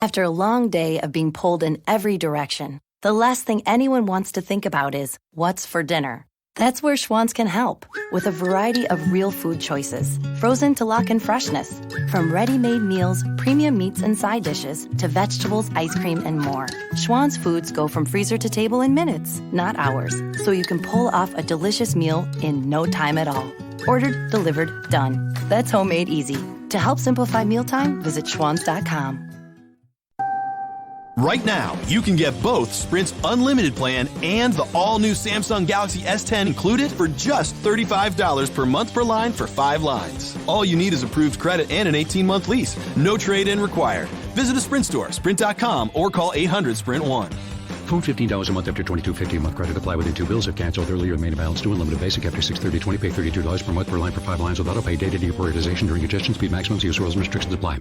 After a long day of being pulled in every direction, the last thing anyone wants to think about is what's for dinner. That's where Schwann's can help, with a variety of real food choices, frozen to lock in freshness. From ready-made meals, premium meats and side dishes, to vegetables, ice cream, and more. Schwann's foods go from freezer to table in minutes, not hours, so you can pull off a delicious meal in no time at all. Ordered, delivered, done. That's homemade easy. To help simplify mealtime, visit schwanns.com. Right now, you can get both Sprint's unlimited plan and the all-new Samsung Galaxy S10 included for just $35 per month per line for 5 lines. All you need is approved credit and an 18-month lease. No trade-in required. Visit a Sprint store, sprint.com, or call 800-SPRINT-1. Phone $15 a month after $22.50 a month. Credit apply within 2 bills. If canceled earlier, remain balance due. Unlimited basic after $630.20. Pay $32 per month per line for 5 lines with auto pay. Data deprioritization during congestion. Speed maximums. Use rules and restrictions apply.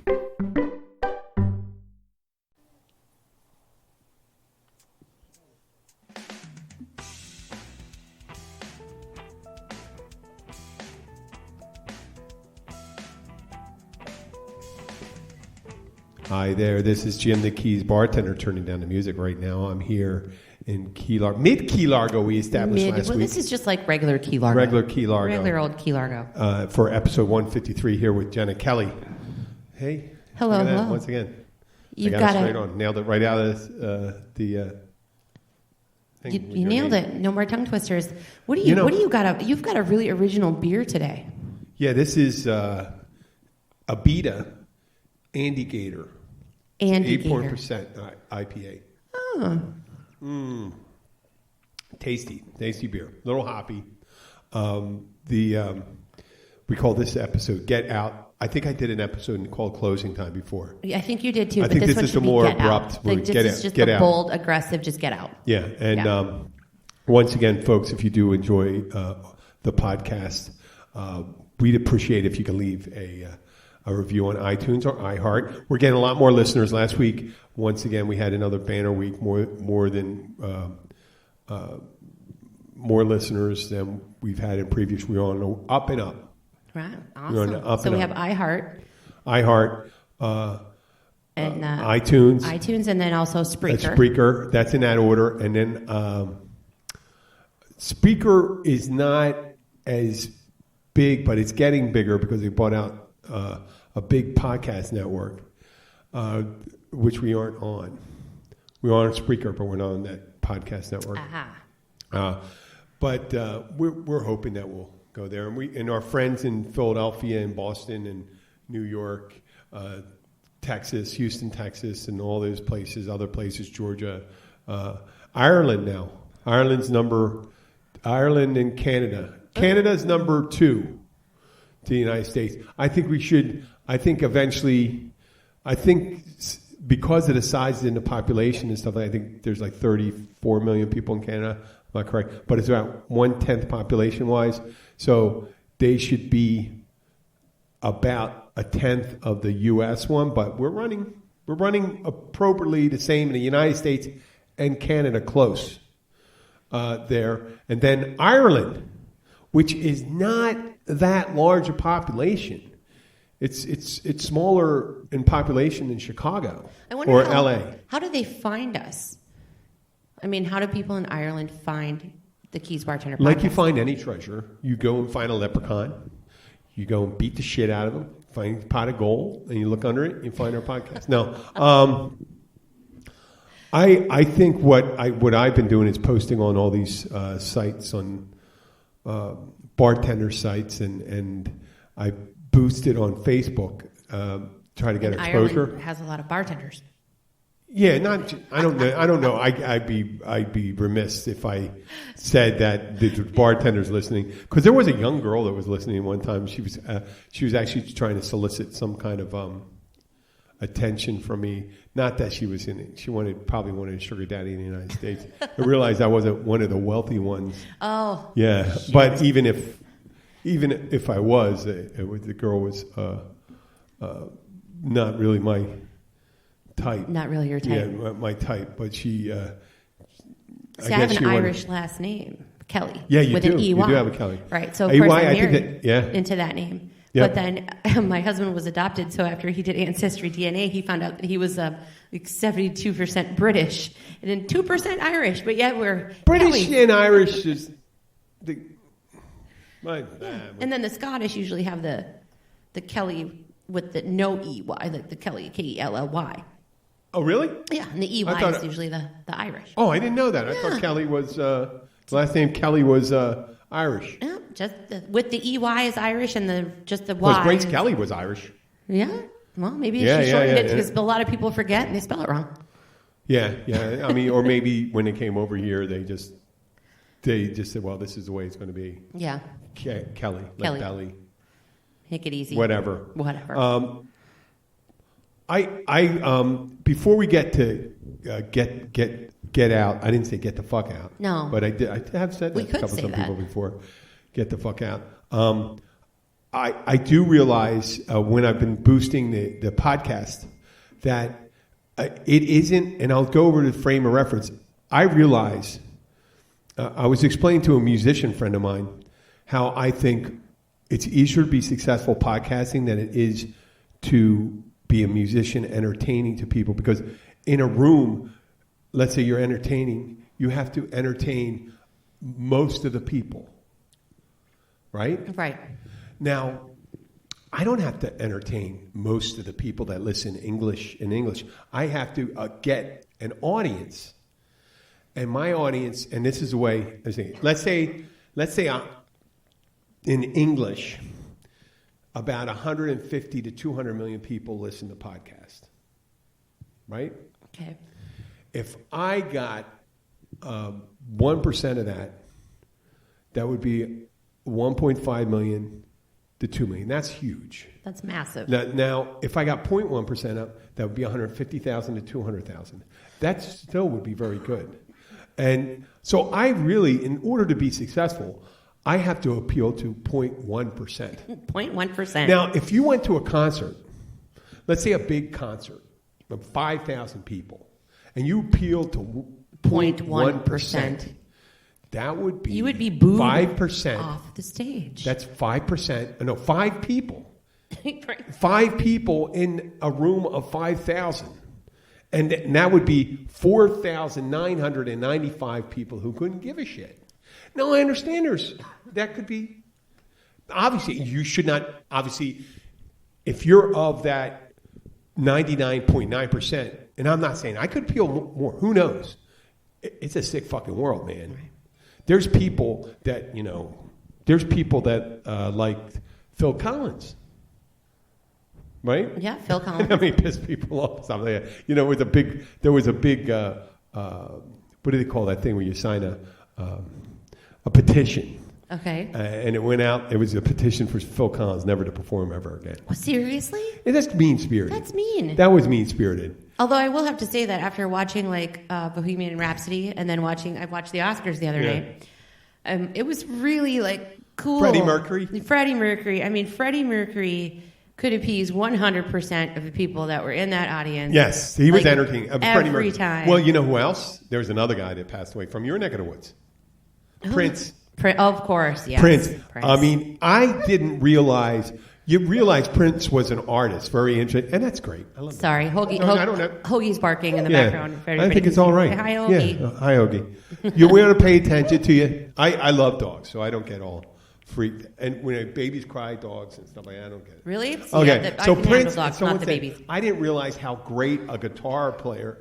Hi there, this is Jim the Keys bartender turning down the music right now. I'm here in Key Largo, mid-Key Largo we established last week. This is just like regular Key Largo. Regular Key Largo. Regular old Key Largo. For episode 153 here with Jenna Kelly. Hey. Hello, hello. Once again. You've I got it straight on. Nailed it right out of the thing. You nailed it. No more tongue twisters. What do you got? You've got a really original beer today. Yeah, this is Abita Andy Gator. Andy 8% IPA. Oh. Tasty beer. A little hoppy. We call this episode "Get Out." I think I did an episode called "Closing Time" before. I think you did too. I but think this is the more abrupt. This is just the bold, aggressive. Just get out. Yeah, and once again, folks, if you do enjoy the podcast, we'd appreciate if you could leave a review on iTunes or iHeart. We're getting a lot more listeners. Last week, once again, we had another banner week, more listeners than we've had in previous. We're on the up and up. Right, awesome. So we have iHeart, and iTunes, and then also Spreaker. Spreaker, that's in that order, and then Spreaker is not as big, but it's getting bigger because they bought out a big podcast network, which we aren't on. We're on Spreaker, but we're not on that podcast network. But we're hoping that we'll go there, and our friends in Philadelphia and Boston and New York, Texas, Houston, Texas, and all those places, other places, Georgia, Ireland now. Ireland and Canada. Canada's number 2 to the United States. I think because of the size in the population and stuff, I think there's like 34 million people in Canada. Am I correct? But it's about 1/10 population-wise. So they should be about 1/10 of the U.S. one. But we're running appropriately the same in the United States and Canada, close there. And then Ireland, which is not that large a population. It's smaller in population than Chicago or LA. How do they find us? I mean, how do people in Ireland find the Keys Bartender podcast? Like you find any treasure. You go and find a leprechaun. You go and beat the shit out of them. Find a pot of gold, and you look under it, and you find our podcast. No. I think what I've been doing is posting on all these sites, on bartender sites, and I boosted on Facebook, try to get exposure. Ireland has a lot of bartenders. Yeah, I don't know. I'd be remiss if I said that the bartender's listening, because there was a young girl that was listening one time. She was actually trying to solicit some kind of attention from me. Not that she was in it. She probably wanted a sugar daddy in the United States. I realized I wasn't one of the wealthy ones. Oh, yeah. Shit. But even if I was, the girl was not really my type. Not really your type. Yeah, my type. But she. I have an Irish last name, Kelly. Yeah, you with do. An EY. You do have a Kelly. Right. So of course I married into that name. But then my husband was adopted, so after he did Ancestry DNA, he found out that he was like 72% British and then 2% Irish. But yet we're British and Irish is the. And then the Scottish usually have the Kelly with the no EY, like the Kelly Kelly. Oh, really? Yeah, and the EY is usually the Irish. Oh, I didn't know that. I thought Kelly was the last name. Kelly was Irish. Yeah, just with the EY is Irish and the Y. Because Grace Kelly was Irish. Yeah. Well, maybe she shortened it because a lot of people forget and they spell it wrong. Yeah. I mean, or maybe when they came over here, they just said, "Well, this is the way it's going to be." Yeah. Kelly, like Belly. Make it easy. Whatever. I before we get to get out, I didn't say get the fuck out. No. But I did. I have said that to some people before. Get the fuck out. I do realize when I've been boosting the podcast that it isn't, and I'll go over to the frame of reference. I realize I was explaining to a musician friend of mine how I think it's easier to be successful podcasting than it is to be a musician entertaining to people, because in a room, let's say you're entertaining, you have to entertain most of the people, right? Right. Now, I don't have to entertain most of the people that listen English in English. I have to get an audience. And my audience, and this is the way I think, let's say in English, about 150 to 200 million people listen to podcasts, right? Okay. If I got 1% of that would be 1.5 million to 2 million. That's huge. That's massive. Now, if I got 0.1% up, that would be 150,000 to 200,000. That still would be very good. And so I really, in order to be successful, I have to appeal to 0.1%. 0.1%. Now, if you went to a concert, let's say a big concert of 5,000 people, and you appealed to 0.1%, that would be, you would be booed 5% off the stage. That's 5%. No, 5 people. 5 people in a room of 5,000. And that would be 4,995 people who couldn't give a shit. Now, I understand that could be, obviously, you should not, obviously, if you're of that 99.9%, and I'm not saying I could appeal more, who knows? It's a sick fucking world, man. Right. There's people that, like Phil Collins. Right? Yeah, Phil Collins. I mean, piss people off. Something like that. There was a big. What do they call that thing where you sign a petition? Okay. And it went out. It was a petition for Phil Collins never to perform ever again. Well, seriously? And that's mean-spirited. That's mean. That was mean-spirited. Although I will have to say that after watching Bohemian Rhapsody and then I watched the Oscars the other night, it was really cool. Freddie Mercury. I mean, Freddie Mercury could appease 100% of the people that were in that audience. Yes, he was entertaining. Every time. Well, you know who else? There was another guy that passed away from your neck of the woods. Prince. Of course, yes. Prince. I mean, I didn't realize. You realize Prince was an artist, very interesting, and that's great. I love that. Sorry, Hoagie. No, I don't know. Hoagie's barking in the background. I think it's all right. Hi, Hoagie. Yeah. Hi, Hoagie. You want to pay attention to you. I love dogs, so I don't get all freaked. And when babies cry, dogs and stuff like that, I don't get it. Really? Okay. So Prince, dogs, someone not the said, babies. I didn't realize how great a guitar player.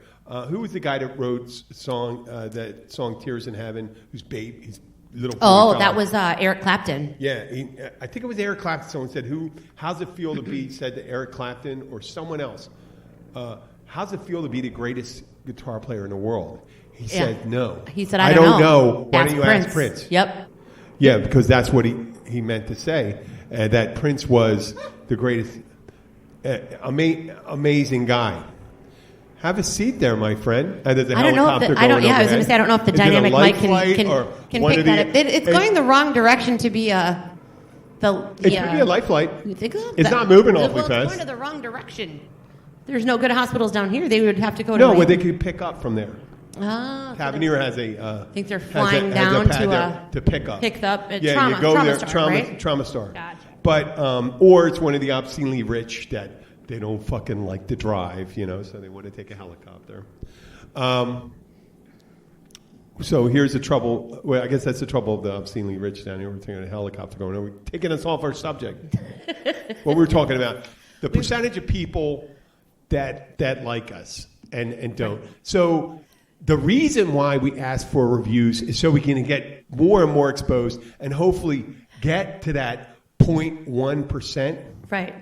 Who was the guy that wrote that song "Tears in Heaven"? Whose baby, his little. Oh, that was Eric Clapton. Yeah, I think it was Eric Clapton. Someone said, how's it feel to be, said to Eric Clapton or someone else, how's it feel to be the greatest guitar player in the world? He said, no. He said, I don't know. Why don't you ask Prince? Yep. Yeah, because that's what he meant to say, that Prince was the greatest, amazing guy. Have a seat there, my friend. There's a helicopter going overhead. I was going to say, I don't know if the dynamic mic can pick that up. It's going the wrong direction to be It could be a life flight. You think so? It's not moving awfully It's fast. going to the wrong direction. There's no good hospitals down here. They would have to go to... No, where they could pick up from there. Tavernier has a... I think they're flying down to pick up. Pick up at you go Trauma there. Star, right? Trauma Star. Gotcha. But or it's one of the obscenely rich that they don't fucking like to drive, so they want to take a helicopter. So here's the trouble. Well, I guess that's the trouble of the obscenely rich down here. We're taking a helicopter going. We're taking us off our subject. What we're talking about, the percentage of people that like us and don't. So the reason why we ask for reviews is so we can get more and more exposed and hopefully get to that 0.1%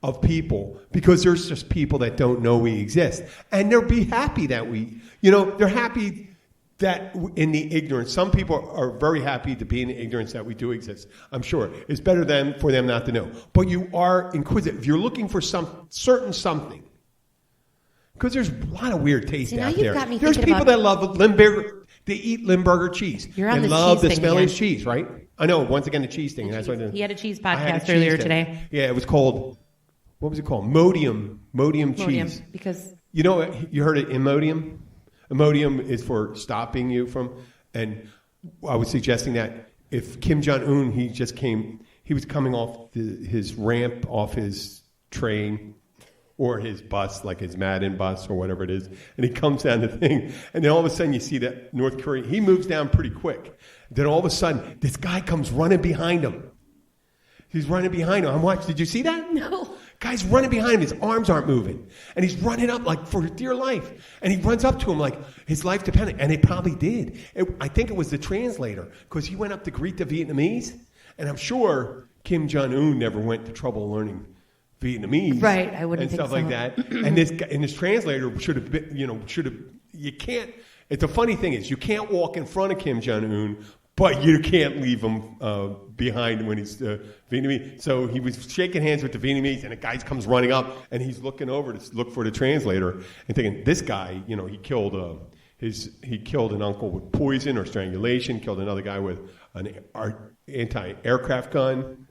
of people, because there's just people that don't know we exist. And they'll be happy that they're happy that in the ignorance. Some people are very happy to be in the ignorance that we do exist. I'm sure it's better for them not to know. But you are inquisitive. You're looking for some certain something. Because there's a lot of weird taste out there. There's people that love Limburger. They eat Limburger cheese. You're on they the love cheese the thing smell of again. cheese, right? I know. Once again, the cheese thing. That's what he had a cheese podcast earlier today. Yeah, it was called. What was it called? Modium cheese. Because you heard of Imodium? Imodium is for stopping you from. And I was suggesting that if Kim Jong-un, he was coming off his ramp off his train. Or his bus, like his Madden bus or whatever it is. And he comes down the thing. And then all of a sudden you see that North Korea, he moves down pretty quick. Then all of a sudden, this guy comes running behind him. He's running behind him. I'm watching. Did you see that? No. Guy's running behind him. His arms aren't moving. And he's running up like for dear life. And he runs up to him like his life depended. And it probably did. I think it was the translator. Because he went up to greet the Vietnamese. And I'm sure Kim Jong-un never went to trouble learning Vietnamese, right? I wouldn't and think stuff so. like that. And this translator should have been, you can't. It's the funny thing is you can't walk in front of Kim Jong Un, but you can't leave him behind when he's Vietnamese. So he was shaking hands with the Vietnamese, and a guy comes running up, and he's looking over to look for the translator, and thinking this guy, he killed an uncle with poison or strangulation, killed another guy with an anti-aircraft gun.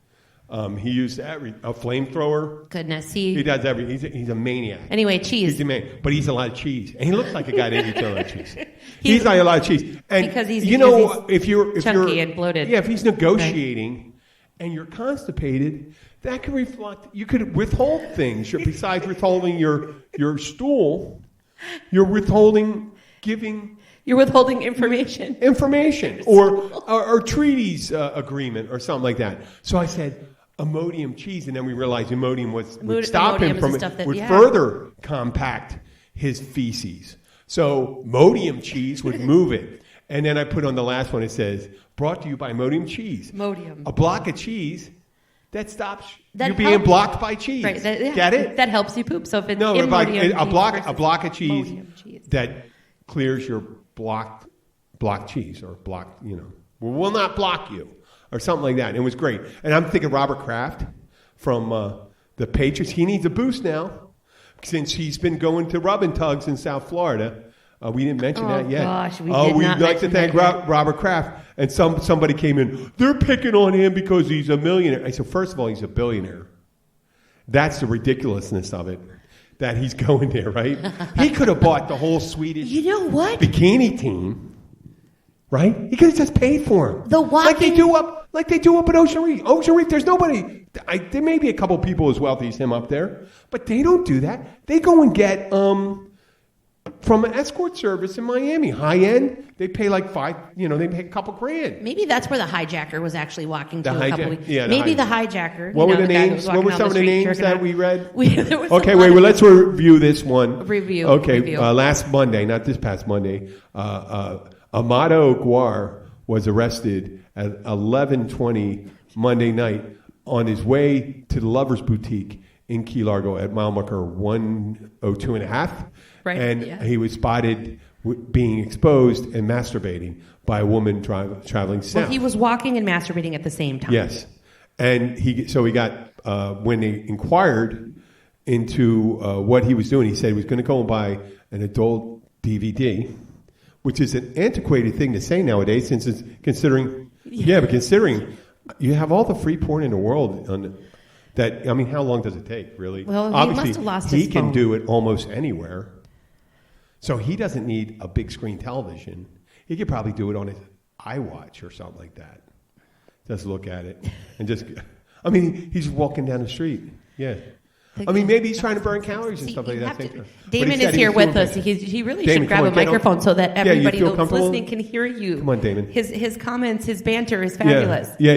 He used a flamethrower. Goodness, he does everything. He's a maniac. Anyway, cheese. He's a maniac, but he's a lot of cheese, and he looks like a guy that eats a lot of cheese. He's like a lot of cheese, and because he's if you're chunky and bloated. Yeah, if he's negotiating and you're constipated, that could reflect. You could withhold things besides withholding your stool. You're withholding giving. You're withholding information. Or treaties agreement or something like that. So I said Imodium cheese, and then we realized Imodium would stop him from further compact his feces. So Imodium cheese would move it. And then I put on the last one, it says, brought to you by Imodium cheese. Imodium. A block of cheese that stops you helps. being blocked by cheese. Right. Get it? That helps you poop. So if it's a block of cheese that clears your blocked cheese or blocked, will not block you or something like that. And it was great. And I'm thinking Robert Kraft from the Patriots, he needs a boost now since he's been going to rub and tugs in South Florida. We didn't mention that yet. Gosh, we'd like to thank Robert Kraft. And somebody came in, they're picking on him because he's a millionaire. I said, first of all, he's a billionaire. That's the ridiculousness of it. That he's going there, right? He could have bought the whole Swedish bikini team, right? He could have just paid for him. Like they do up at Ocean Reef. Ocean Reef, there's nobody. There may be a couple people as wealthy as him up there, but they don't do that. They go and get from an escort service in Miami, high end. They pay like they pay a couple grand. Maybe that's where the hijacker was actually walking to a couple weeks. Yeah, maybe the hijacker. What were the names? What were some of the names that we read? Okay, let's review this one. Review. Last Monday, not this past Monday, Amado Guere was arrested at 11:20 Monday night on his way to the Lovers Boutique in Key Largo at mile marker 102.5. Right. And he was spotted being exposed and masturbating by a woman traveling south. Well, he was walking and masturbating at the same time. Yes. And he got, when they inquired into what he was doing, he said he was going to go and buy an adult DVD, which is an antiquated thing to say nowadays, since it's considering you have all the free porn in the world how long does it take, really? Well, obviously, he must have lost his he can phone. do it almost anywhere. So he doesn't need a big screen television. He could probably do it on his iWatch or something like that. Just look at it and just. I mean, he's walking down the street. Yeah. I mean, maybe he's trying to burn calories and stuff like that. Damon is here with us. He really should grab a microphone so that everybody who's listening can hear you. Come on, Damon. His comments, his banter is fabulous. Yeah.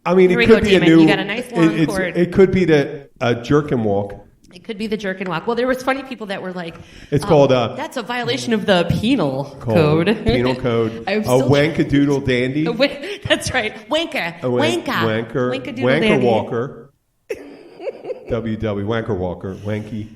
I mean, it could be Damon. a new. You got a nice long cord. It could be the jerk and walk. It could be the jerk and walk. Well, there was funny people that were like, it's called that's a violation of the penal code. Penal code. A wankadoodle dandy. That's right. Wanker. Wanker walker. WW, wanker walker, wanky.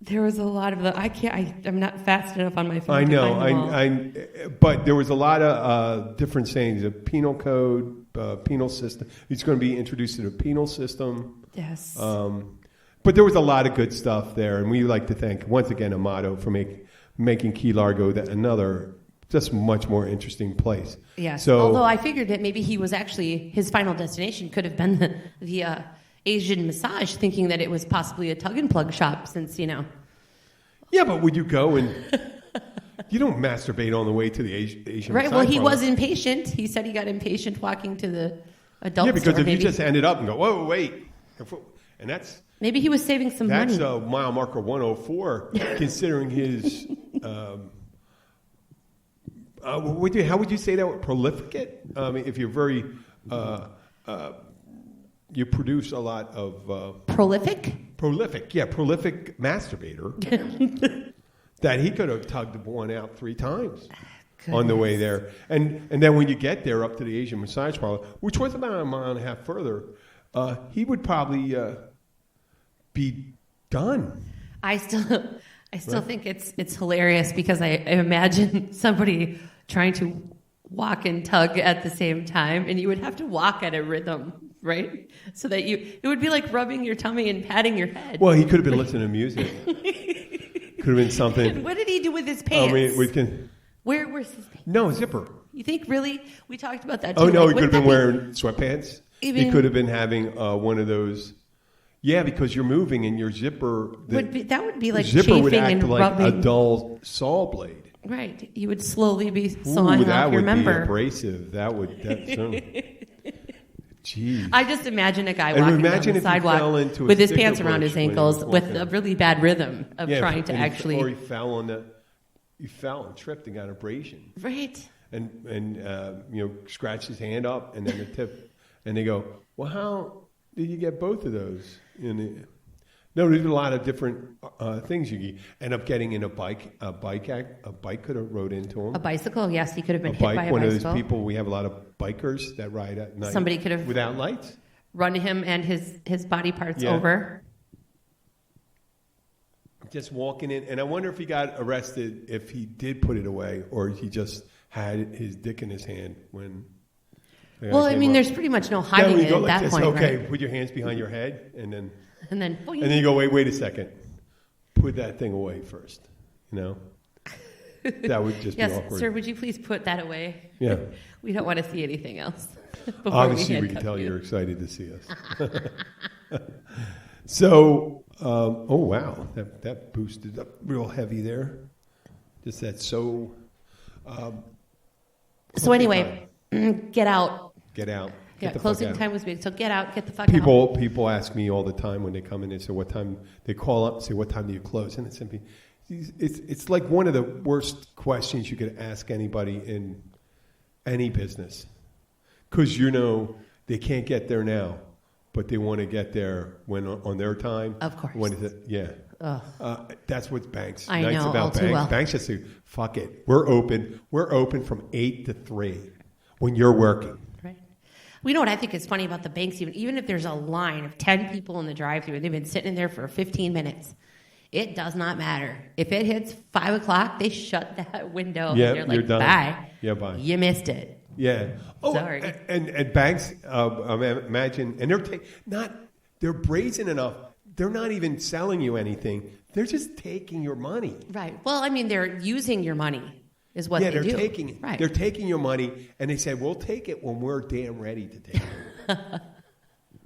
There was a lot of I'm not fast enough on my phone. I know. But there was a lot of different sayings. A penal code, penal system. He's going to be introduced to the penal system. Yes. But there was a lot of good stuff there, and we like to thank once again Amado for making Key Largo another just much more interesting place. Yes. So, although I figured that maybe he was actually his final destination could have been the Asian massage, thinking that it was possibly a tug and plug shop, since Yeah, but would you go and you don't masturbate on the way to the Asian right? massage Well, he parlor. was impatient. He said he got impatient walking to the adult store. Yeah, because if maybe. you just ended up and go, whoa, wait, and that's maybe he was saving some money. That's mile marker 104, considering his. How would you say that? Prolific? If you're very, you produce a lot of prolific. Prolific masturbator. That he could have tugged one out 3 times on the way there, and then when you get there up to the Asian massage parlor, which was about a mile and a half further, he would probably be done. I still think it's hilarious because I imagine somebody trying to walk and tug at the same time, and you would have to walk at a rhythm, right? So that it would be like rubbing your tummy and patting your head. Well, he could have been listening to music. Could have been something. What did he do with his pants? Where's his pants? No, zipper. You think really? We talked about that too. Oh, no, like, he could have been wearing sweatpants. He could have been having one of those. Yeah, because you're moving and your zipper. That would be like zipper chafing would act and like rubbing. a dull saw blade. Right. You would slowly be sawing off your member. That would be abrasive. Jeez. I just imagine a guy walking down the sidewalk with his pants around his ankles with a really bad rhythm of trying to actually. Or he fell and tripped and got abrasion. Right. And scratched his hand up and then the tip, and they go, well, how did you get both of those? No, there's a lot of different things you end up getting in a bike. A bike could have rode into him. A bicycle, yes, he could have been hit by a bicycle. One of those people. We have a lot of bikers that ride at night. Somebody could have without lights run him and his body parts over. Just walking in, and I wonder if he got arrested if he did put it away, or he just had his dick in his hand when. Well, I mean, there's pretty much no hiding it at that point. Okay, right? Put your hands behind your head, and then boing. And then you go, wait a second, put that thing away first. That would just be awkward. Yes, sir. Would you please put that away? Yeah. We don't want to see anything else. Obviously, we can tell you're excited to see us. So, oh wow, that boosted up real heavy there. Just that so. So anyway, get out. Get out. Yeah, closing time was big. So get out, get the fuck out. People ask me all the time when they come in and say, what time, they call up and say, what time do you close? And it's simply, it's like one of the worst questions you could ask anybody in any business. Because they can't get there now, but they want to get there when on their time. Of course. When is it? Yeah. That's what banks. I Nights know, about all too banks. well. Banks just say, fuck it. We're open. We're open from 8 to 3 when you're working. Right. We know what I think is funny about the banks, even if there's a line of 10 people in the drive-thru and they've been sitting in there for 15 minutes, it does not matter. If it hits 5 o'clock, they shut that window. Yeah, and you're like, you're done. Bye. Yeah, bye. You missed it. Yeah. Oh, sorry. And banks, imagine, and they're brazen enough. They're not even selling you anything. They're just taking your money. Right. Well, I mean, they're using your money is what they do. Right. They're taking your money, and they say, we'll take it when we're damn ready to take it.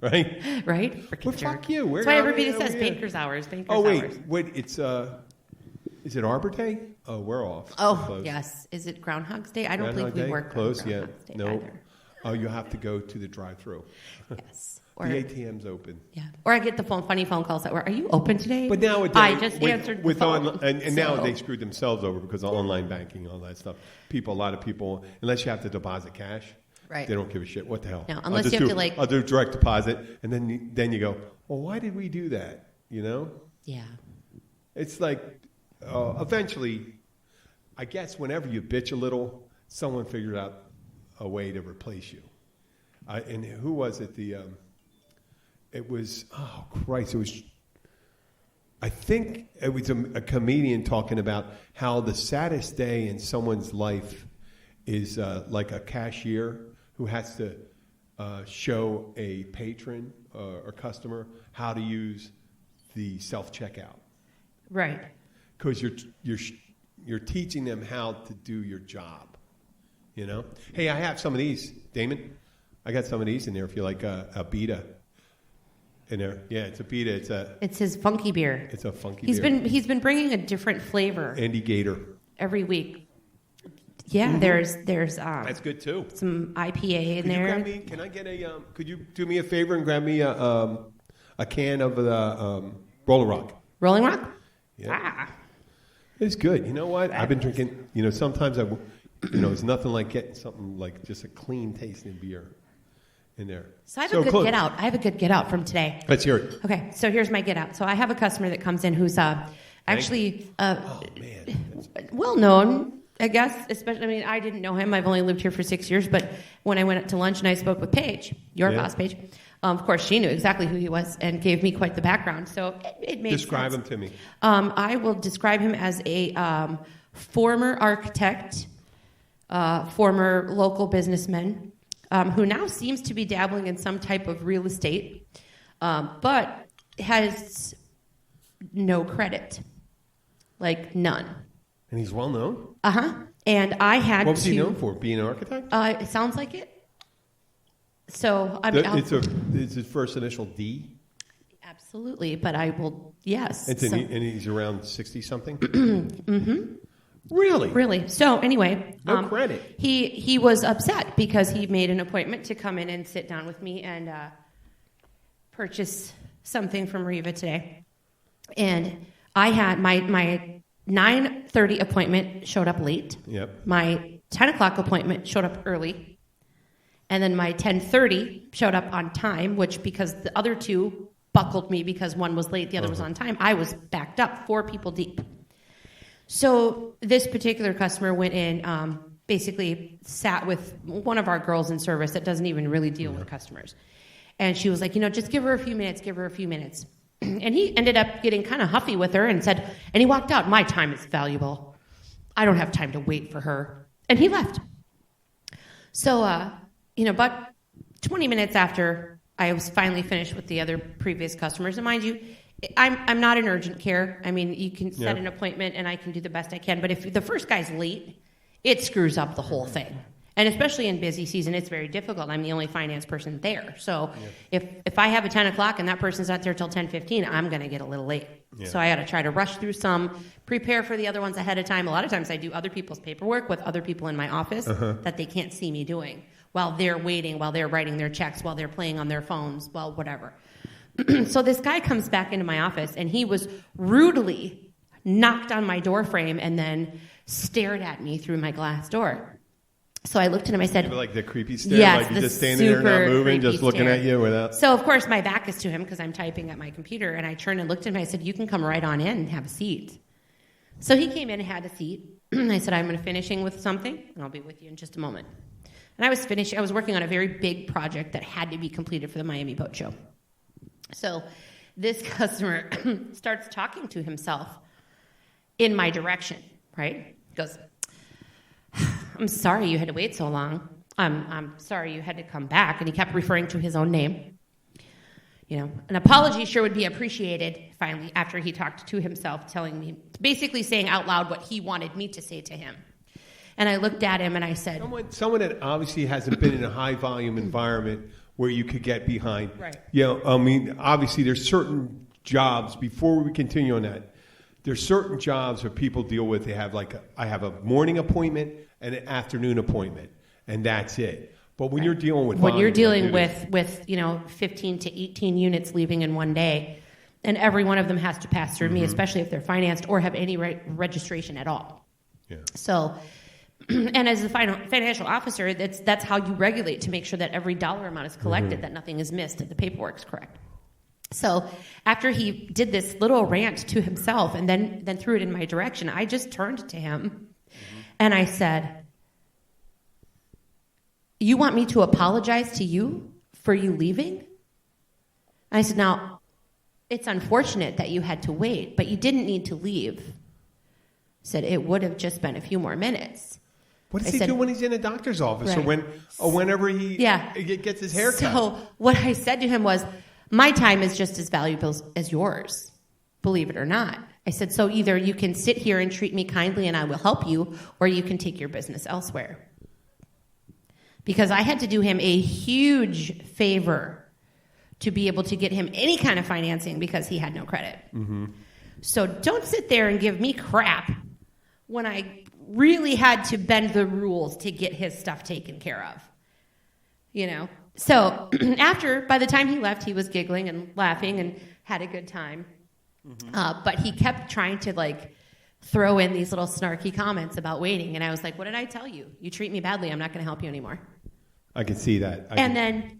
Right? Right? Well, fuck you. That's why everybody says banker's hours, hours. Wait, it's, is it Arbor Day? Oh, we're off. Oh, yes. Is it Groundhog's Day? I don't believe we work close on Groundhog's Day no. Oh, you have to go to the drive-through. Yes. The ATM's open. Yeah. Or I get the funny phone calls that were, are you open today? But nowadays, I just answered the phone. And now they screwed themselves over because of online banking, all that stuff. A lot of people, unless you have to deposit cash, right. They don't give a shit. What the hell? No, unless you have to I'll do direct deposit, and then you go, well, why did we do that? You know? Yeah. It's like, eventually, I guess whenever you bitch a little, someone figured out a way to replace you. And who was it? It was, oh Christ, I think it was a comedian talking about how the saddest day in someone's life is like a cashier who has to show a patron or customer how to use the self-checkout. Right. Because you're teaching them how to do your job, you know? Hey, I have some of these, Damon. I got some of these in there if you like a Beta. In there, yeah, it's a Beta. It's his funky beer. It's a funky beer. He's been bringing a different flavor. Andy Gator. Every week. Yeah, there's that's good too. Some IPA in there. Can I get a? Could you do me a favor and grab me a can of the Rolling Rock? Rolling Rock. Yeah. It's good. You know what? I've been drinking. You know, sometimes it's nothing like getting something like just a clean tasting beer in there. So I have a good get out. I have a good get out from today. Let's hear it. Okay, so here's my get out. So I have a customer that comes in who's actually well known, I guess. Especially, I mean, I didn't know him. I've only lived here for 6 years. But when I went to lunch and I spoke with Paige, your boss, Paige, of course she knew exactly who he was and gave me quite the background. So it made Describe sense. him to me. I will describe him as a former architect, former local businessman. Who now seems to be dabbling in some type of real estate, but has no credit, like none. And he's well known? Uh-huh. And I had What was he known for? Being an architect? It sounds like it. So, I mean... It's his first initial D? Absolutely, but I will, yes. And he's around 60-something? Mm-hmm. Really? So anyway, no credit. He was upset because he made an appointment to come in and sit down with me and purchase something from Riva today. And I had my 9:30 appointment showed up late. Yep. My 10 o'clock appointment showed up early. And then my 10:30 showed up on time, which because the other two buckled me because one was late, the other was on time, I was backed up 4 people deep. So this particular customer went in, basically sat with one of our girls in service that doesn't even really deal with customers. And she was like, just give her a few minutes. And he ended up getting kind of huffy with her and he walked out, my time is valuable. I don't have time to wait for her. And he left. So, about 20 minutes after I was finally finished with the other previous customers, and mind you, I'm not in urgent care. I mean, you can set an appointment, and I can do the best I can. But if the first guy's late, it screws up the whole thing. And especially in busy season, it's very difficult. I'm the only finance person there. So if I have a 10 o'clock and that person's not there till 10:15, I'm going to get a little late. Yeah. So I got to try to rush through some, prepare for the other ones ahead of time. A lot of times I do other people's paperwork with other people in my office that they can't see me doing while they're waiting, while they're writing their checks, while they're playing on their phones, well, whatever. So this guy comes back into my office, and he was rudely knocked on my door frame and then stared at me through my glass door. So I looked at him, I said... Like the creepy stare? Yes, like he's just standing there not moving, just looking at you without... So, of course, my back is to him because I'm typing at my computer, and I turned and looked at him, I said, you can come right on in and have a seat. So he came in and had a seat. I said, I'm finishing with something, and I'll be with you in just a moment. And I was working on a very big project that had to be completed for the Miami Boat Show. So this customer starts talking to himself in my direction, right? He goes, I'm sorry you had to wait so long. I'm sorry you had to come back. And he kept referring to his own name. An apology sure would be appreciated, finally, after he talked to himself, telling me, basically saying out loud what he wanted me to say to him. And I looked at him and I said... Someone that obviously hasn't been in a high-volume environment where you could get behind. Right. Obviously there's certain jobs, before we continue on that, there's certain jobs where people deal with, I have a morning appointment and an afternoon appointment, and that's it. But when you're dealing with when you're volume, dealing with 15 to 18 units leaving in one day, and every one of them has to pass through me, especially if they're financed or have any registration at all. Yeah. So, and as the financial officer, that's how you regulate to make sure that every dollar amount is collected, that nothing is missed, that the paperwork's correct. So after he did this little rant to himself and then threw it in my direction, I just turned to him and I said, "You want me to apologize to you for you leaving?" And I said, "Now, it's unfortunate that you had to wait, but you didn't need to leave." I said, "It would have just been a few more minutes." What does he do when he's in a doctor's office or whenever he gets his hair cut? So what I said to him was, "My time is just as valuable as yours, believe it or not." I said, "So either you can sit here and treat me kindly and I will help you, or you can take your business elsewhere." Because I had to do him a huge favor to be able to get him any kind of financing because he had no credit. So don't sit there and give me crap when I really had to bend the rules to get his stuff taken care of. So by the time he left, he was giggling and laughing and had a good time. But he kept trying to throw in these little snarky comments about waiting. And I was like, "What did I tell you? You treat me badly, I'm not going to help you anymore." I can see that. Then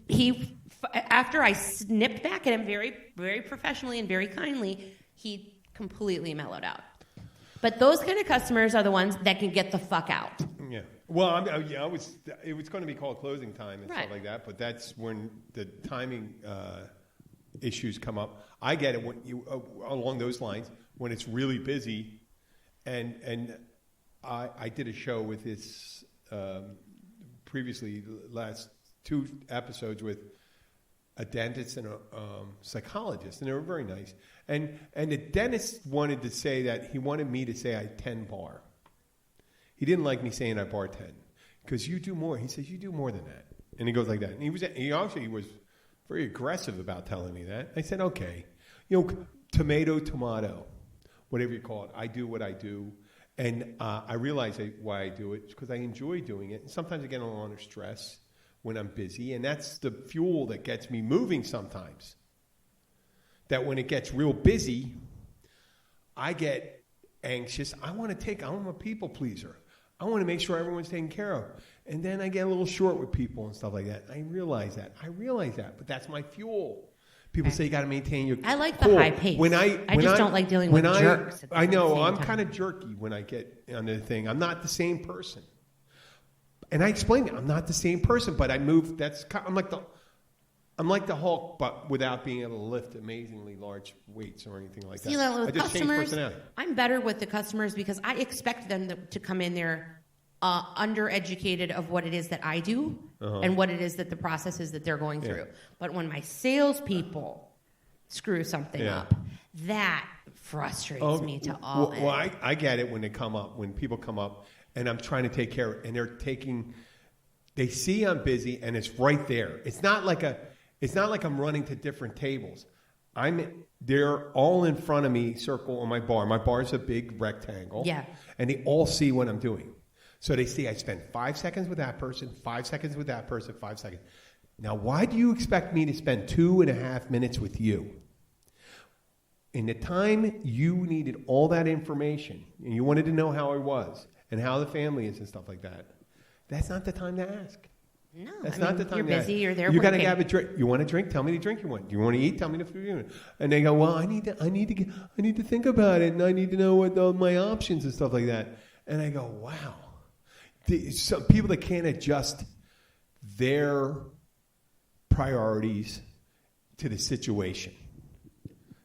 after I snipped back at him very, very professionally and very kindly, he completely mellowed out. But those kind of customers are the ones that can get the fuck out. Yeah. Well, it was going to be called closing time and stuff like that, but that's when the timing issues come up. I get it when along those lines when it's really busy, and I did a show with this previously last 2 episodes with a dentist and a psychologist, and they were very nice. And the dentist wanted to say that he wanted me to say I tend bar. He didn't like me saying I bartend because you do more. He says you do more than that, and he goes like that. And he actually was very aggressive about telling me that. I said okay, tomato, whatever you call it. I do what I do, and I realize why I do it because I enjoy doing it. And sometimes I get a lot of stress when I'm busy, and that's the fuel that gets me moving sometimes. That when it gets real busy, I get anxious. I'm a people pleaser. I want to make sure everyone's taken care of. And then I get a little short with people and stuff like that. I realize that, but that's my fuel. People say you got to maintain your I like the high pace. I just don't like dealing with jerks. I know, I'm kind of jerky when I get on the thing. I'm not the same person. And I explained it. I'm not the same person, but I move. I'm like the Hulk, but without being able to lift amazingly large weights or anything like that. With customers, I'm better with the customers because I expect them to come in there undereducated of what it is that I do and what it is that the process is that they're going through. But when my salespeople screw something up, that frustrates me to all ends. Well, I get it when people come up and I'm trying to take care of it, and they see I'm busy and it's right there. It's not like I'm running to different tables. They're all in front of me, circle on my bar. My bar is a big rectangle. Yeah. And they all see what I'm doing. So they see I spend 5 seconds with that person, 5 seconds with that person, 5 seconds. Now, why do you expect me to spend 2.5 minutes with you? In the time you needed all that information and you wanted to know how I was and how the family is and stuff like that, that's not the time to ask. No, that's not the time. You're busy. You're there. You got to have a drink. You want a drink? Tell me the drink you want. Do you want to eat? Tell me the food you want. And they go, well, I need to think about it, and I need to know what my options and stuff like that. And I go, wow. Some people that can't adjust their priorities to the situation.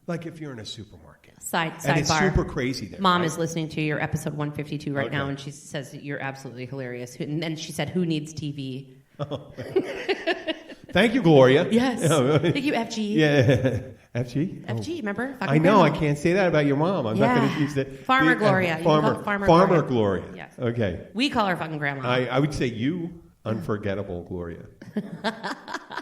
Like if you're in a supermarket. Sidebar. It's super crazy there. Mom is listening to your episode 152 right now, and she says that you're absolutely hilarious. And then she said, "Who needs TV?" Oh. Thank you, Gloria. Yes. Thank you, FG. Yeah. FG? FG, remember? I know. I can't say that about your mom. I'm not going to use that. Farmer Gloria. Farmer Gloria. Yes. Okay. We call her fucking grandma. I would say you, unforgettable Gloria.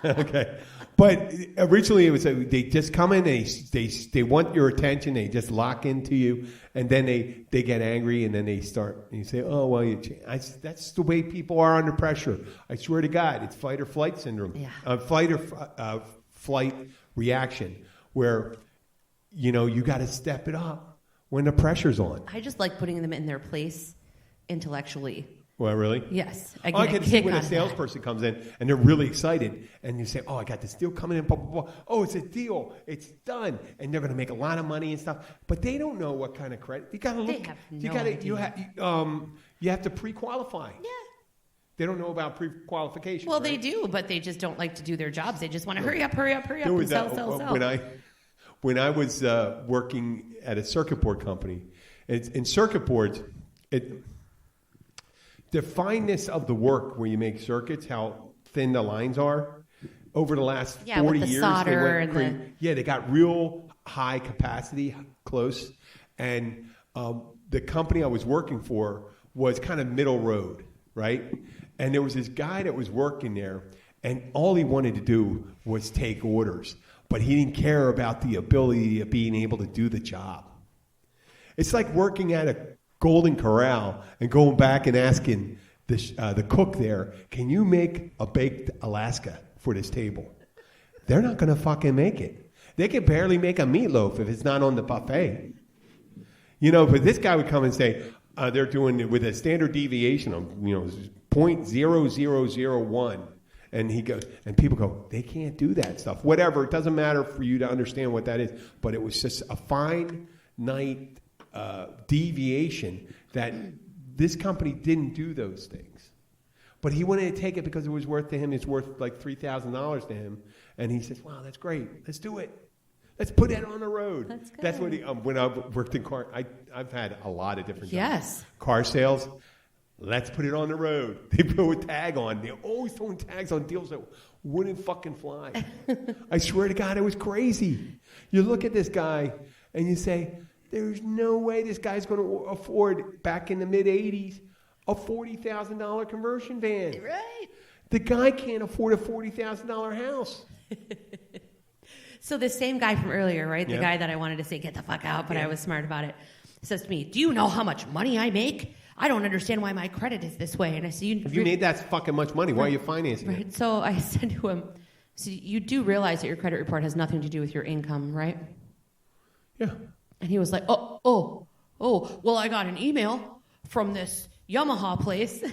Okay. But originally it was they just come in, they want your attention, they just lock into you, and then they get angry, and then they start, and you say, oh, well, that's the way people are under pressure. I swear to God, it's fight or flight syndrome. Yeah. Fight or flight reaction, where, you got to step it up when the pressure's on. I just like putting them in their place intellectually. Well, really? Yes. I can see when a salesperson comes in and they're really excited, and you say, oh, I got this deal coming in, blah, blah, blah. Oh, it's a deal. It's done. And they're going to make a lot of money and stuff. But they don't know what kind of credit. You got to look. They have no idea. You have to pre-qualify. Yeah. They don't know about pre-qualification. Well, right? They do, but they just don't like to do their jobs. They just want to hurry up, and sell. When I was working at a circuit board company, in circuit boards, the fineness of the work where you make circuits, how thin the lines are, over the last 40 years, they got real high capacity close. And the company I was working for was kind of middle road, right? And there was this guy that was working there, and all he wanted to do was take orders. But he didn't care about the ability of being able to do the job. It's like working at a Golden Corral and going back and asking the cook there, can you make a baked Alaska for this table? They're not going to fucking make it. They can barely make a meatloaf if it's not on the buffet. But this guy would come and say, they're doing it with a standard deviation of 0.0001. And he goes, and people go, they can't do that stuff. Whatever, it doesn't matter for you to understand what that is. But it was just a fine night deviation that this company didn't do those things. But he wanted to take it because it was worth to him. It's worth like $3,000 to him. And he says, wow, that's great. Let's do it. Let's put it on the road. That's good. That's what when I worked in car, I've had a lot of different jobs. Yes. Car sales. Let's put it on the road. They put a tag on. They're always throwing tags on deals that wouldn't fucking fly. I swear to God, it was crazy. You look at this guy and you say, there's no way this guy's going to afford, back in the mid-'80s, a $40,000 conversion van. Right. The guy can't afford a $40,000 house. So the same guy from earlier, right? The guy that I wanted to say, get the fuck out, but I was smart about it, says to me, do you know how much money I make? I don't understand why my credit is this way. And I said, if you made that fucking much money, why are you financing it? So I said to him, so you do realize that your credit report has nothing to do with your income, right? Yeah. And he was like, well, I got an email from this Yamaha place.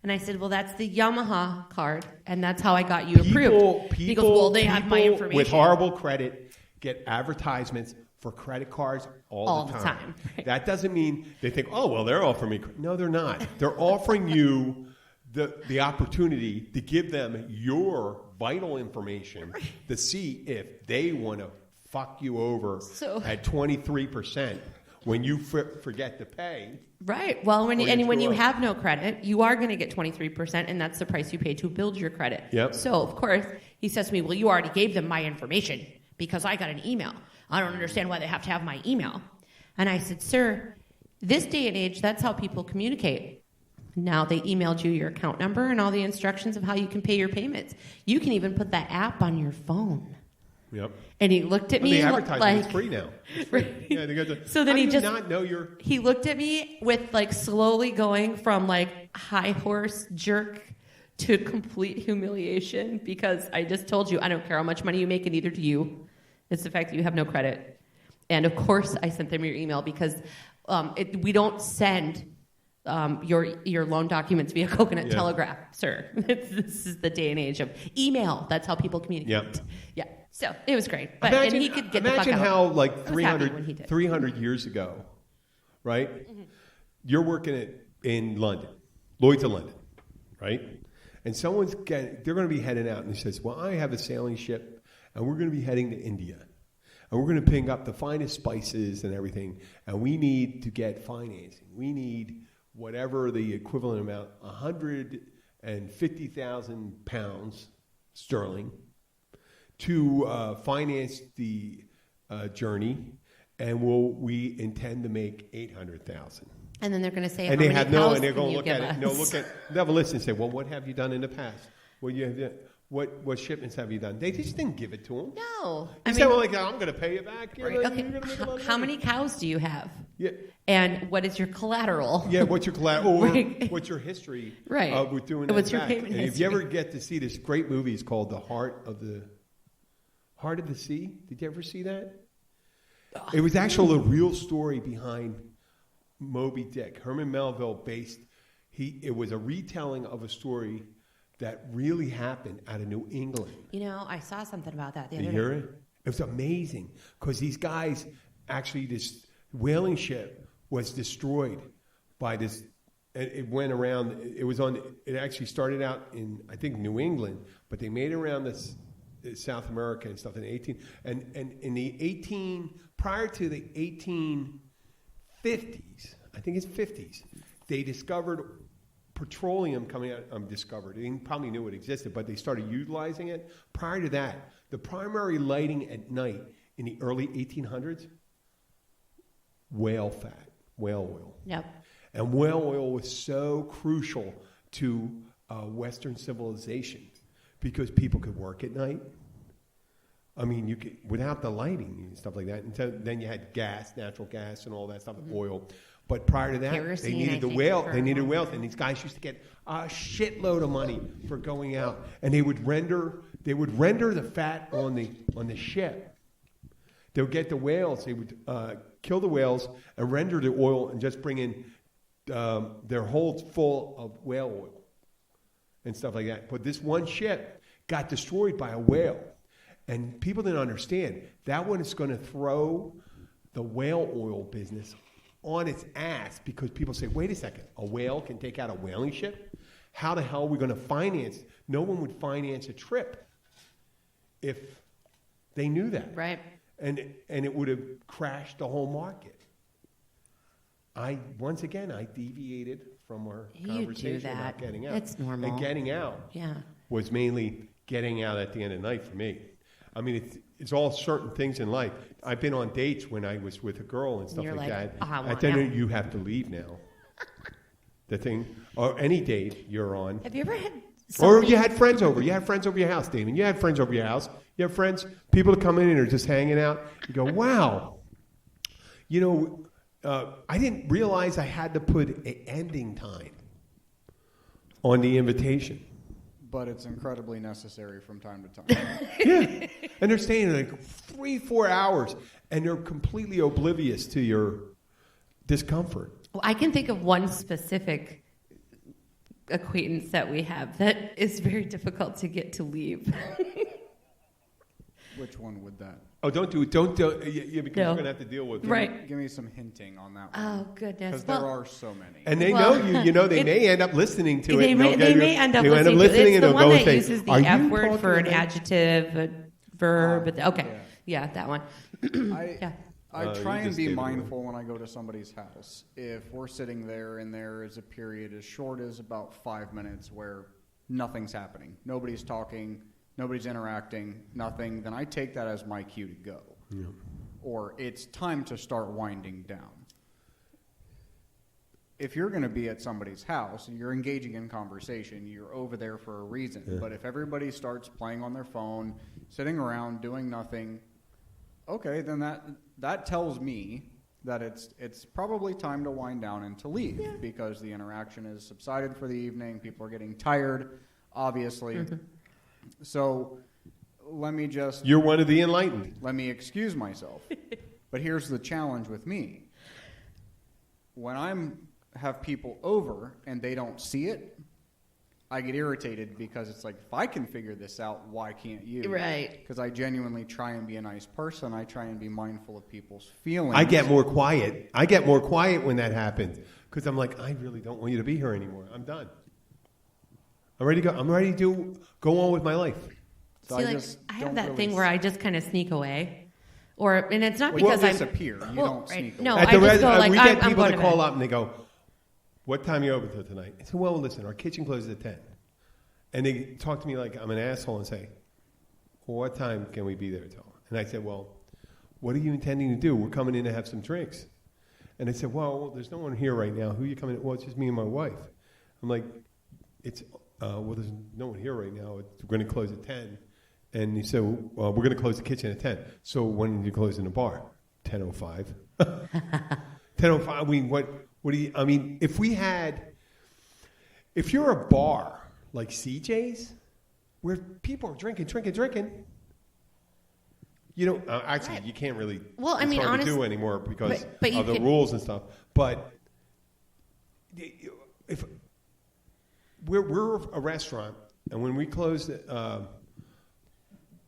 And I said, well, that's the Yamaha card, and that's how I got you approved. He goes, well, they have my information. With horrible credit get advertisements for credit cards all the time. Right. That doesn't mean they think, oh, well, they're offering me. No, they're not. They're offering you the opportunity to give them your vital information to see if they want to fuck you over at 23% when you forget to pay. Right. Well, when you have no credit, you are going to get 23%, and that's the price you pay to build your credit. Yep. So, of course, he says to me, well, you already gave them my information because I got an email. I don't understand why they have to have my email. And I said, sir, this day and age, that's how people communicate. Now they emailed you your account number and all the instructions of how you can pay your payments. You can even put that app on your phone. Yep. And he looked at me the advertisement's free now. It's free. Right. Yeah, they got the, so then he looked at me with like slowly going from like high horse jerk to complete humiliation because I just told you I don't care how much money you make, and neither do you. It's the fact that you have no credit. And of course I sent them your email because we don't send your loan documents via coconut telegraph, sir. This is the day and age of email. That's how people communicate. Yep. Yeah. So it was great. But, and he could get the fuck out. Imagine how like 300 years ago, right? Mm-hmm. You're working in London, Lloyd's of London, right? And they're going to be heading out, and he says, well, I have a sailing ship, and we're going to be heading to India. And we're going to pick up the finest spices and everything, and we need to get financing. We need whatever the equivalent amount, 150,000 pounds sterling, to finance the journey, and we intend to make 800,000. And then they're going to say, and they're going to look at it. They'll have a list and say, well, what have you done in the past? Well, what shipments have you done? They just didn't give it to them. No. They said, well, like, I'm going to pay you back. Right, okay. How many cows do you have? Yeah. And what is your collateral? Yeah, what's your collateral? Or Right. what's your history Right. with doing that? What's your back? payment And history? if you ever get to see this great movie, it's called The Heart of the Sea. Did you ever see that? It was actually a real story behind Moby Dick. Herman Melville it was a retelling of a story that really happened out of New England. You know, I saw something about that the Did other you day. hear it? It was amazing because these guys, actually this whaling ship was destroyed by this. It went around, it actually started out in, I think, New England, but they made it around this South America and stuff in the prior to the 1850s, I think it's 50s, they discovered petroleum coming out. They probably knew it existed, but they started utilizing it. Prior to that, the primary lighting at night in the early 1800s, whale fat, whale oil. Yep. And whale oil was so crucial to Western civilization because people could work at night. I mean, you could, without the lighting and stuff like that. And so then you had gas, natural gas, and all that stuff, oil. But prior to that, Kerosene, they needed I think, They needed whales, and these guys used to get a shitload of money for going out, and they would render the fat on the ship. They would get the whales. They would kill the whales and render the oil, and just bring in their holds full of whale oil and stuff like that. But this one ship got destroyed by a whale. And people didn't understand that one is going to throw the whale oil business on its ass because people say, wait a second, a whale can take out a whaling ship? How the hell are we going to finance? No one would finance a trip if they knew that. Right. And it would have crashed the whole market. I deviated from our conversation about getting out. It's normal. And getting out was mainly getting out at the end of the night for me. I mean, it's all certain things in life. I've been on dates when I was with a girl and stuff like that. At the end, you have to leave now. The thing, or any date you're on. Have you ever had Or you had friends over. You had friends over your house, Damon. You had friends over your house. You have friends, people that come in and are just hanging out. You go, wow. You know, I didn't realize I had to put an ending time on the invitation. But it's incredibly necessary from time to time. Yeah. And they're staying like 3-4 hours, and they're completely oblivious to your discomfort. Well, I can think of one specific acquaintance that we have that is very difficult to get to leave. Which one would that? Oh, don't do it. Don't do it. Yeah, because you're going to have to deal with it. Right. Give me some hinting on that one. Oh, goodness. Because there are so many. And they know you. You know, they may end up listening to it. They may end up listening to it. It's the one that uses the F word for an adjective, a verb. Okay. Yeah, that one. I try and be mindful when I go to somebody's house. If we're sitting there and there is a period as short as about 5 minutes where nothing's happening, nobody's talking, nobody's interacting, nothing, then I take that as my cue to go. Yeah. Or it's time to start winding down. If you're going to be at somebody's house and you're engaging in conversation, you're over there for a reason. Yeah. But if everybody starts playing on their phone, sitting around, doing nothing, okay, then that tells me that it's probably time to wind down and to leave because the interaction has subsided for the evening. People are getting tired, obviously. Mm-hmm. So let me just... You're one of the enlightened. Let me excuse myself. But here's the challenge with me. When I have people over and they don't see it, I get irritated because it's like, if I can figure this out, why can't you? Right. Because I genuinely try and be a nice person. I try and be mindful of people's feelings. I get more quiet. When that happens because I'm like, I really don't want you to be here anymore. I'm done. I'm ready to go. I'm ready to go on with my life. So See, I have that thing where I just kind of sneak away. And it's not because I disappear. You don't sneak away. No, I just go like, we get I'm people going that to call bed. up and they go, what time are you open till tonight? I said, well, listen, our kitchen closes at 10. And they talk to me like I'm an asshole and say, well, what time can we be there till? And I said, well, what are you intending to do? We're coming in to have some drinks. And they said, well, there's no one here right now. Who are you coming in? Well, it's just me and my wife. I'm like, it's well, there's no one here right now. We're going to close at 10. And he said, well, we're going to close the kitchen at 10. So when did you close in the bar? 10:05. 10:05. I mean, what do you, I mean, if you're a bar like CJ's, where people are drinking, you know, actually, Right. you can't really, Well, I it's mean, hard to do honest- anymore because but you of the can- rules and stuff. But if we're a restaurant, and when we close,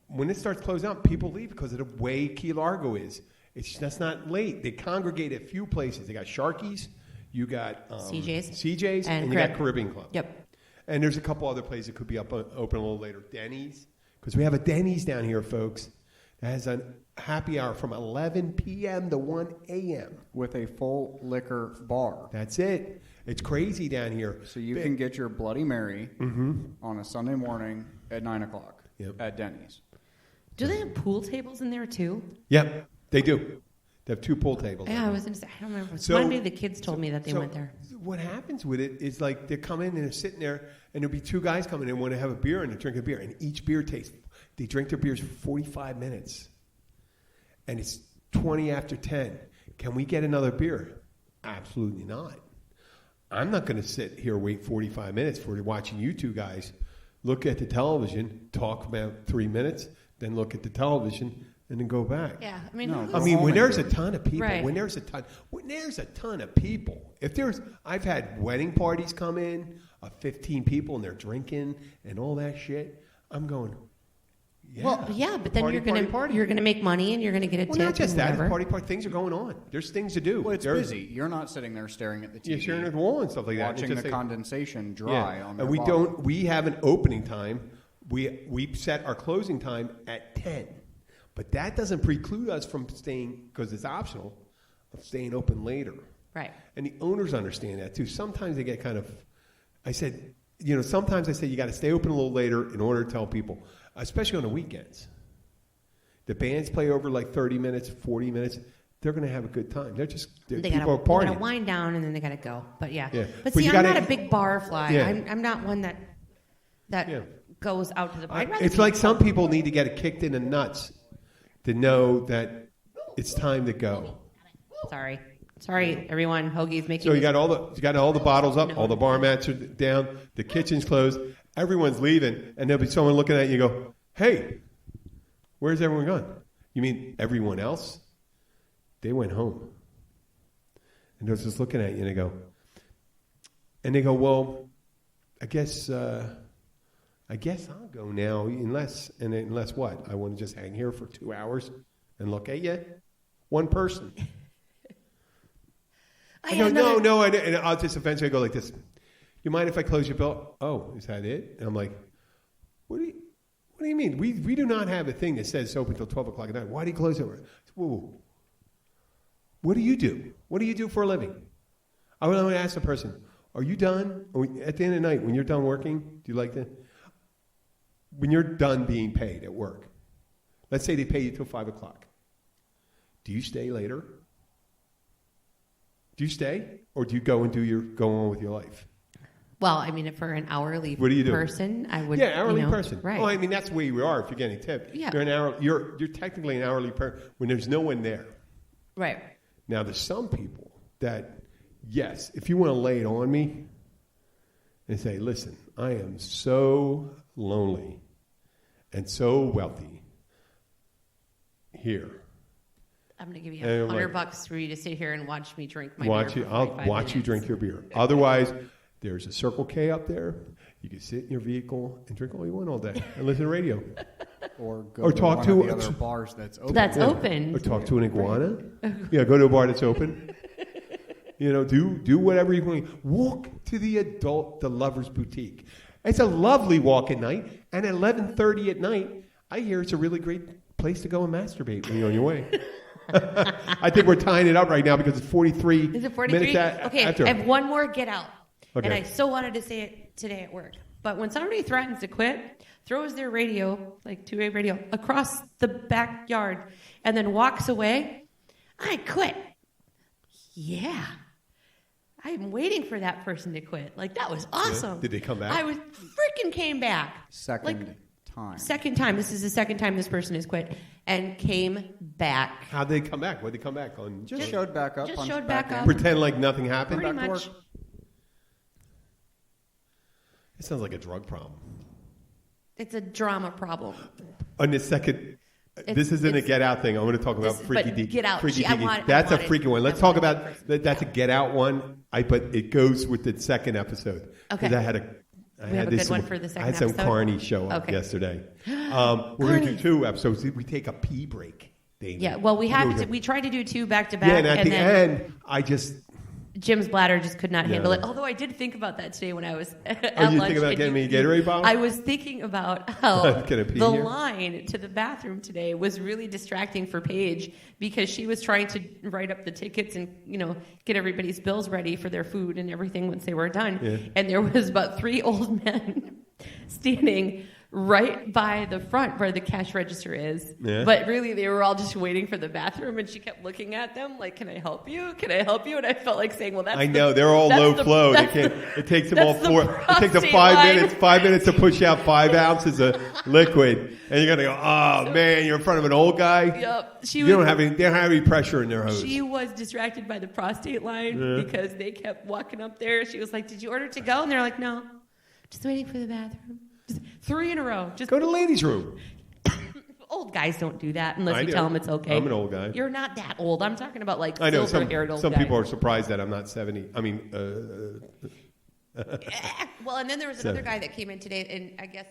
when it starts closing out, people leave because of the way Key Largo is. That's not late. They congregate at a few places. They got Sharky's, you got CJ's, and you got Caribbean Club. Yep. And there's a couple other places that could be open a little later. Denny's, because we have a Denny's down here, folks, that has a happy hour from 11 p.m. to 1 a.m. with a full liquor bar. That's it. It's crazy down here. So you can get your Bloody Mary on a Sunday morning at 9 o'clock at Denny's. Do they have pool tables in there too? Yep, they do. They have 2 pool tables. Yeah, I was going to say, I don't remember. So- One day the kids told me that they went there. What happens with it is like they come in and they're sitting there, and there'll be 2 guys coming in and want to have a beer, and they drink a beer, and each beer they drink their beers for 45 minutes, and it's 20 after 10. Can we get another beer? Absolutely not. I'm not going to sit here wait 45 minutes for watching you 2 guys look at the television, talk about 3 minutes, then look at the television, and then go back. Yeah, I mean, No, I mean, when there's a ton of people, Right. when there's a ton of people, I've had wedding parties come in, 15 people, and they're drinking and all that shit. I'm going, yeah. Well, yeah, but then Party, you're gonna make money and you're gonna get a Well, tip not just and that. whatever. Party. Things are going on. There's things to do. Well, it's There's- busy. You're not sitting there staring at the TV. You're sharing the wall and stuff like that. watching It's just the like- condensation dry on their and we bottle. don't. We have an opening time. We set our closing time at 10, but that doesn't preclude us from staying, because it's optional, of staying open later. Right. And the owners understand that too. Sometimes they get kind of. Sometimes I say you got to stay open a little later in order to tell people, especially on the weekends. The bands play over like 30 minutes, 40 minutes. They're going to have a good time. They people are gotta partying. wind down and then they gotta go. But yeah. Yeah. But But see, you I'm gotta- not a big bar fly. Yeah. I'm not one that Yeah. goes out to the bar. I'd rather It's be- like some people need to get it kicked in the nuts to know that it's time to go. Sorry, everyone. Hoagie's making. So you got all the bottles up, all the bar mats are down, the kitchen's closed, everyone's leaving, and there'll be someone looking at you and go, "Hey, where's everyone gone?" You mean everyone else? They went home. And they're just looking at you and they go, "Well, I guess I'll go now, unless what? I want to just hang here for 2 hours and look at you? One person." I go, no, and I'll just eventually go like this. You mind if I close your bill? Oh, is that it? And I'm like, what do you mean? We do not have a thing that says it's open until 12 o'clock at night. Why do you close it? Whoa. What do you do? What do you do for a living? I want to ask the person, are you done? At the end of the night, when you're done working, do you like to? When you're done being paid at work, let's say they pay you till 5 o'clock. Do you stay later? Do you stay, or do you go and go on with your life? Well, I mean, for an hourly What do you do? person, I would. Yeah, hourly person. Right. Well, I mean, that's where you are if you're getting tipped. Yeah. You're technically an hourly person when there's no one there. Right. Now, there's some people that, yes, if you want to lay it on me and say, "Listen, I am so lonely and so wealthy here." I'm going to give you And I'm $100 for you to sit here and watch me drink my beer. I'll watch you drink your beer. Otherwise, there's a Circle K up there. You can sit in your vehicle and drink all you want all day and listen to radio. Or go Or to talk one to- of the other bars that's open. That's open. Or talk to an iguana. Yeah, go to a bar that's open. Do whatever you want. Walk to the Lover's Boutique. It's a lovely walk at night. And at 11:30 at night, I hear it's a really great place to go and masturbate when you're on your way. I think we're tying it up right now because it's 43 Is it 43? minutes Okay, after. I have one more get out. Okay. And I so wanted to say it today at work. But when somebody threatens to quit, throws their radio, like two-way radio, across the backyard and then walks away, I quit. Yeah. I'm waiting for that person to quit. Like, that was awesome. Yeah. Did they come back? I was freaking came back. Second time. Second time. This is the second time this person has quit and came back. How'd they come back? What'd they come back on? Just showed back up. Just showed back up. Pretend like nothing happened? Pretty much. It sounds like a drug problem. It's a drama problem. On the second... This isn't a Get Out thing. I want to talk about Freaky Deaky. Get Out. Freaky Deaky. That's a freaky one. Let's talk about that's a Get Out one. But it goes with the second episode. Okay. I have a good one for the second I had some episode? carny show up yesterday. We're going to do 2 episodes. We take a pee break, David. Yeah. Well, we tried to do 2 back to back. Yeah, and at the end, I just... Jim's bladder just could not handle it. Although I did think about that today when I was at you lunch. think about getting me a Gatorade bottle? I was thinking about how the here? line to the bathroom today was really distracting for Paige because she was trying to write up the tickets and, get everybody's bills ready for their food and everything once they were done. Yeah. And there was about 3 old men standing right by the front where the cash register is. Yeah. But really, they were all just waiting for the bathroom, and she kept looking at them like, can I help you? Can I help you? And I felt like saying, well, that's I know, they're all low flow. It takes them all 4. It takes them 5 minutes to push out 5 ounces of liquid. And you're going to go, man, you're in front of an old guy? Yep. They don't have any pressure in their hose. She was distracted by the prostate line because they kept walking up there. She was like, did you order to go? And they're like, no, just waiting for the bathroom. 3 in a row. Just go to the ladies' room. Old guys don't do that unless you tell them it's okay. I'm an old guy. You're not that old. I'm talking about I know silver-haired old some guys. people are surprised that I'm not 70. I mean, well, and then there was another guy that came in today, and I guess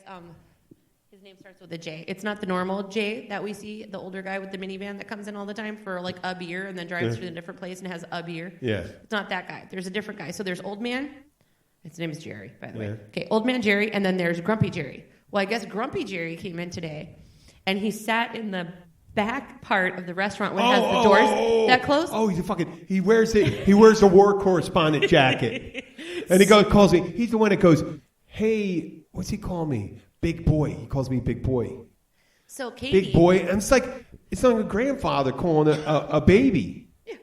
his name starts with a J. It's not the normal J that we see, the older guy with the minivan that comes in all the time for like a beer and then drives to a different place and has a beer. Yeah. It's not that guy. There's a different guy. So there's old man. His name is Jerry, by the way. Okay, old man Jerry, and then there's Grumpy Jerry. Well, I guess Grumpy Jerry came in today, and he sat in the back part of the restaurant where it has the doors that close. Oh, he wears a war correspondent jacket. And he calls me, he's the one that goes, hey, what's he call me? Big boy. He calls me Big Boy. So Katie. Big boy. And it's like a grandfather calling a baby. Yeah.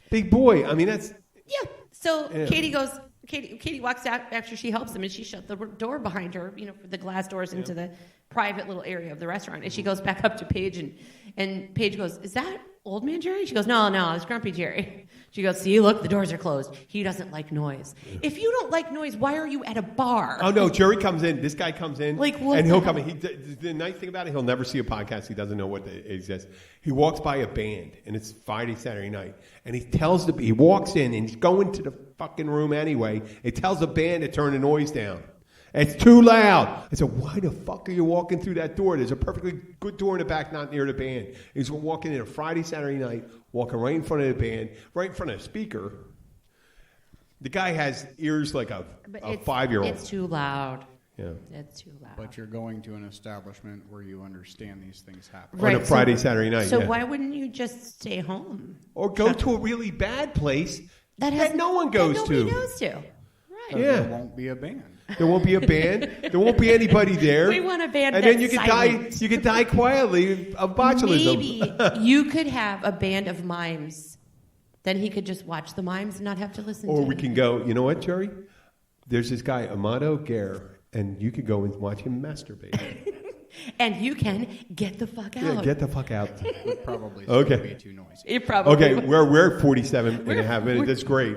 Big boy. I mean, that's... Yeah. So Katie walks out after she helps him, and she shut the door behind her, for the glass doors into the private little area of the restaurant. And she goes back up to Paige, and Paige goes, is that old man Jerry? She goes, no, it's Grumpy Jerry. She goes, see, look, the doors are closed. He doesn't like noise. Yeah. If you don't like noise, why are you at a bar? Oh, no, Jerry comes in. This guy comes in, and he'll come in. The nice thing about it, he'll never see a podcast. He doesn't know what exists. He walks by a band, and it's Friday, Saturday night, and he walks in, and he's going to the fucking room anyway. It tells the band to turn the noise down. It's too loud. I said, why the fuck are you walking through that door? There's a perfectly good door in the back, not near the band. He's walking in a Friday, Saturday night, walking right in front of the band, right in front of the speaker. The guy has ears like a 5-year-old. It's too loud. Yeah. It's too loud. But you're going to an establishment where you understand these things happen. Right. On a Friday, Saturday night. So why wouldn't you just stay home? Or go to a really bad place that no one goes to. Nobody goes to. Right. There won't be a band. There won't be a band. There won't be anybody there. We want a band and that's then you could silent. die. You could die quietly of botulism. Maybe you could have a band of mimes. Then he could just watch the mimes and not have to listen to Or them. we can go, you know what, Jerry? There's this guy, Amado Guere, and you could go and watch him masturbate. And you can get the fuck out. Yeah, get the fuck out. It would probably still be too noisy. It probably okay, would. we're 47 and a half minutes. That's great.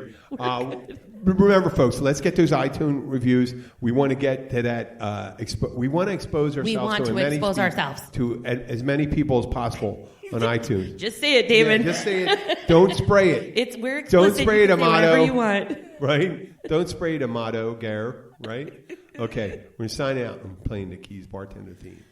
Remember, folks, let's get those iTunes reviews. We want to get to that. We want to expose ourselves. We want to expose ourselves to as many people as possible on iTunes. Just say it, David. Yeah, just say it. Don't spray it. We're explicit. Don't spray it, Amado. Whatever you want. Right? Don't spray it, Amado Guere. Right? Okay, we're going to sign out. I'm playing the Keys bartender theme.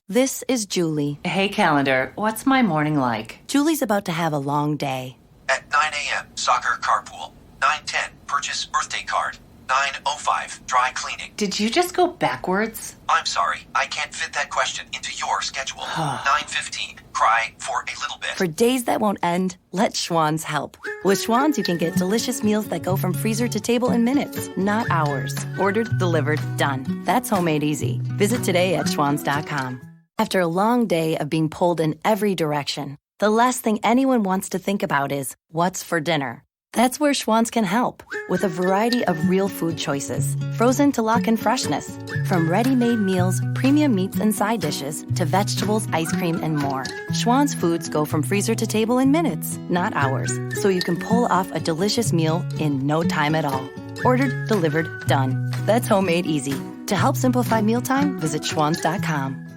This is Julie. Hey, calendar, what's my morning like? Julie's about to have a long day. At 9 a.m., soccer carpool. 9:10, purchase birthday card. 9:05, dry cleaning. Did you just go backwards? I'm sorry, I can't fit that question into your schedule. 9:15, cry for a little bit. For days that won't end, let Schwann's help. With Schwann's, you can get delicious meals that go from freezer to table in minutes, not hours. Ordered, delivered, done. That's homemade easy. Visit today at schwanns.com. After a long day of being pulled in every direction, the last thing anyone wants to think about is what's for dinner. That's where Schwann's can help, with a variety of real food choices, frozen to lock in freshness. From ready-made meals, premium meats and side dishes, to vegetables, ice cream, and more. Schwann's foods go from freezer to table in minutes, not hours, so you can pull off a delicious meal in no time at all. Ordered, delivered, done. That's homemade easy. To help simplify mealtime, visit schwans.com.